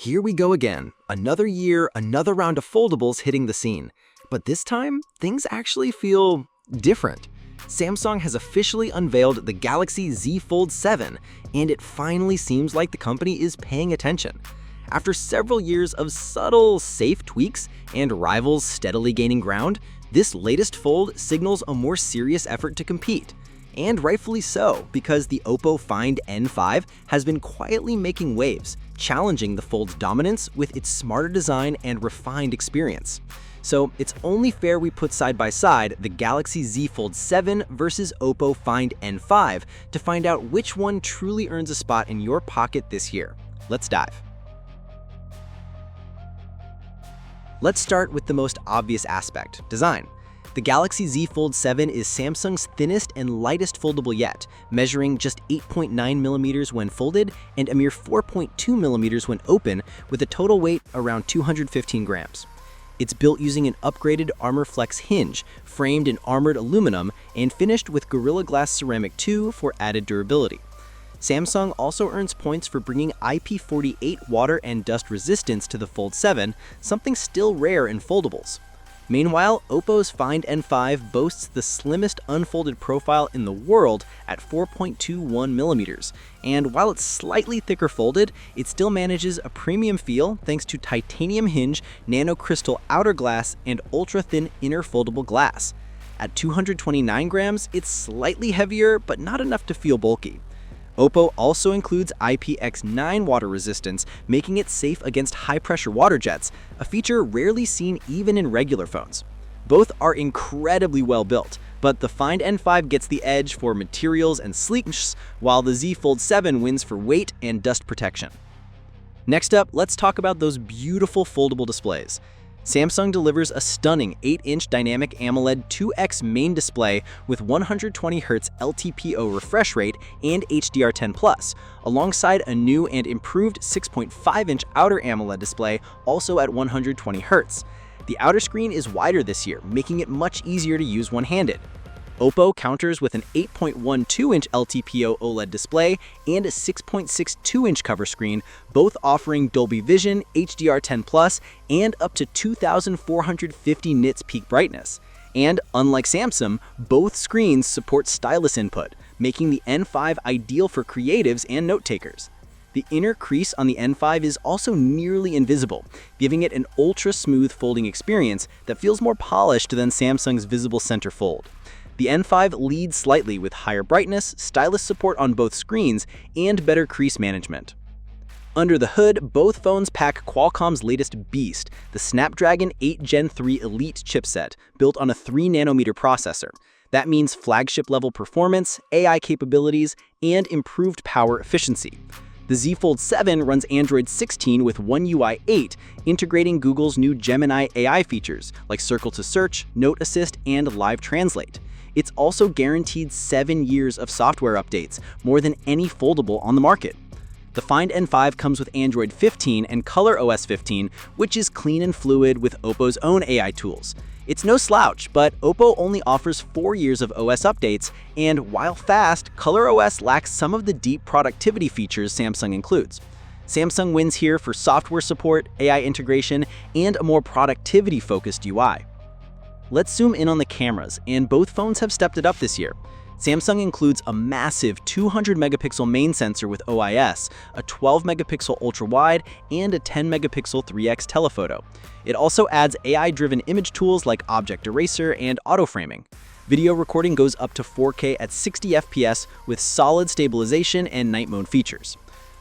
Here we go again. Another year, another round of foldables hitting the scene. But this time, things actually feel different. Samsung has officially unveiled the Galaxy Z Fold 7, and it finally seems like the company is paying attention. After several years of subtle, safe tweaks and rivals steadily gaining ground, this latest fold signals a more serious effort to compete. And rightfully so, because the Oppo Find N5 has been quietly making waves, challenging the Fold's dominance with its smarter design and refined experience. So it's only fair we put side by side the Galaxy Z Fold 7 versus Oppo Find N5 to find out which one truly earns a spot in your pocket this year. Let's dive. Let's start with the most obvious aspect, design. The Galaxy Z Fold 7 is Samsung's thinnest and lightest foldable yet, measuring just 8.9mm when folded and a mere 4.2mm when open, with a total weight around 215 grams. It's built using an upgraded Armor Flex hinge, framed in armored aluminum and finished with Gorilla Glass Ceramic 2 for added durability. Samsung also earns points for bringing IP48 water and dust resistance to the Fold 7, something still rare in foldables. Meanwhile, Oppo's Find N5 boasts the slimmest unfolded profile in the world at 4.21mm, and while it's slightly thicker folded, it still manages a premium feel thanks to titanium hinge, nano crystal outer glass, and ultra-thin inner foldable glass. At 229 grams, it's slightly heavier, but not enough to feel bulky. Oppo also includes IPX9 water resistance, making it safe against high-pressure water jets, a feature rarely seen even in regular phones. Both are incredibly well built, but the Find N5 gets the edge for materials and sleekness, while the Z Fold 7 wins for weight and dust protection. Next up, let's talk about those beautiful foldable displays. Samsung delivers a stunning 8-inch dynamic AMOLED 2X main display with 120Hz LTPO refresh rate and HDR10+, alongside a new and improved 6.5-inch outer AMOLED display also at 120Hz. The outer screen is wider this year, making it much easier to use one-handed. Oppo counters with an 8.12-inch LTPO OLED display and a 6.62-inch cover screen, both offering Dolby Vision, HDR10+, and up to 2,450 nits peak brightness. And unlike Samsung, both screens support stylus input, making the N5 ideal for creatives and note-takers. The inner crease on the N5 is also nearly invisible, giving it an ultra-smooth folding experience that feels more polished than Samsung's visible center fold. The N5 leads slightly with higher brightness, stylus support on both screens, and better crease management. Under the hood, both phones pack Qualcomm's latest beast, the Snapdragon 8 Gen 3 Elite chipset, built on a 3nm processor. That means flagship-level performance, AI capabilities, and improved power efficiency. The Z Fold 7 runs Android 16 with One UI 8, integrating Google's new Gemini AI features like Circle to Search, Note Assist, and Live Translate. It's also guaranteed 7 years of software updates, more than any foldable on the market. The Find N5 comes with Android 15 and ColorOS 15, which is clean and fluid with Oppo's own AI tools. It's no slouch, but Oppo only offers 4 years of OS updates, and while fast, ColorOS lacks some of the deep productivity features Samsung includes. Samsung wins here for software support, AI integration, and a more productivity-focused UI. Let's zoom in on the cameras, and both phones have stepped it up this year. Samsung includes a massive 200-megapixel main sensor with OIS, a 12-megapixel ultra-wide, and a 10-megapixel 3x telephoto. It also adds AI-driven image tools like object eraser and auto-framing. Video recording goes up to 4K at 60 FPS with solid stabilization and night mode features.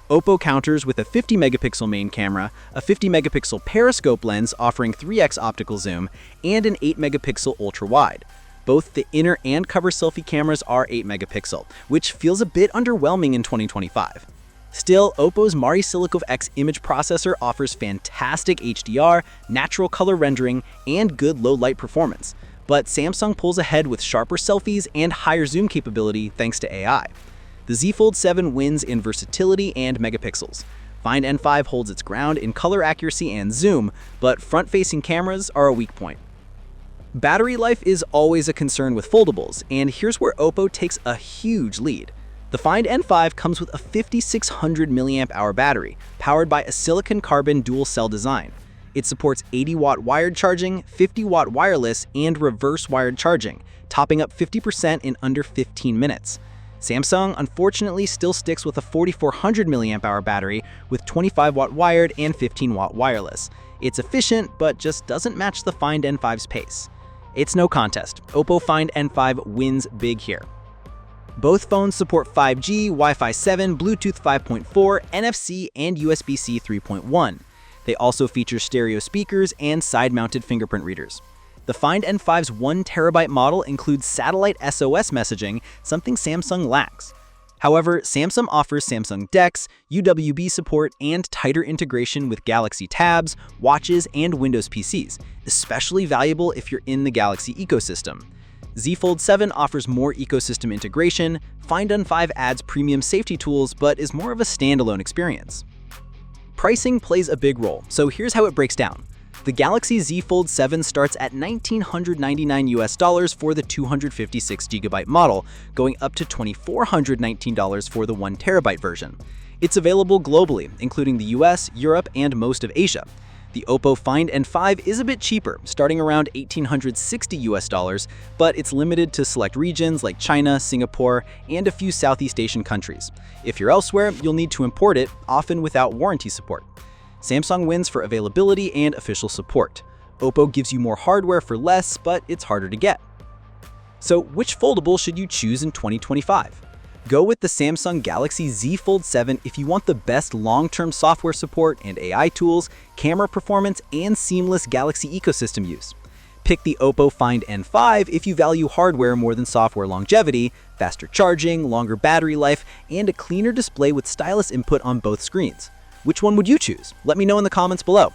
Oppo counters with a 50-megapixel main camera, a 50-megapixel periscope lens offering 3x optical zoom, and an 8-megapixel ultra-wide. Both the inner and cover selfie cameras are 8-megapixel, which feels a bit underwhelming in 2025. Still, Oppo's Marisilicove X image processor offers fantastic HDR, natural color rendering, and good low-light performance. But Samsung pulls ahead with sharper selfies and higher zoom capability thanks to AI. The Z Fold 7 wins in versatility and megapixels. Find N5 holds its ground in color accuracy and zoom, but front-facing cameras are a weak point. Battery life is always a concern with foldables, and here's where Oppo takes a huge lead. The Find N5 comes with a 5600 mAh battery, powered by a silicon-carbon dual-cell design. It supports 80-watt wired charging, 50-watt wireless, and reverse wired charging, topping up 50% in under 15 minutes. Samsung, unfortunately, still sticks with a 4400 mAh battery with 25-watt wired and 15-watt wireless. It's efficient, but just doesn't match the Find N5's pace. It's no contest. Oppo Find N5 wins big here. Both phones support 5G, Wi-Fi 7, Bluetooth 5.4, NFC, and USB-C 3.1. They also feature stereo speakers and side-mounted fingerprint readers. The Find N5's 1TB model includes satellite SOS messaging, something Samsung lacks. However, Samsung offers Samsung DeX, UWB support, and tighter integration with Galaxy Tabs, watches, and Windows PCs, especially valuable if you're in the Galaxy ecosystem. Z Fold 7 offers more ecosystem integration, Find N5 adds premium safety tools, but is more of a standalone experience. Pricing plays a big role, so here's how it breaks down. The Galaxy Z Fold 7 starts at $1,999 for the 256GB model, going up to $2,419 for the 1TB version. It's available globally, including the US, Europe, and most of Asia. The Oppo Find N5 is a bit cheaper, starting around $1,860, but it's limited to select regions like China, Singapore, and a few Southeast Asian countries. If you're elsewhere, you'll need to import it, often without warranty support. Samsung wins for availability and official support. Oppo gives you more hardware for less, but it's harder to get. So which foldable should you choose in 2025? Go with the Samsung Galaxy Z Fold 7 if you want the best long-term software support and AI tools, camera performance, and seamless Galaxy ecosystem use. Pick the Oppo Find N5 if you value hardware more than software longevity, faster charging, longer battery life, and a cleaner display with stylus input on both screens. Which one would you choose? Let me know in the comments below.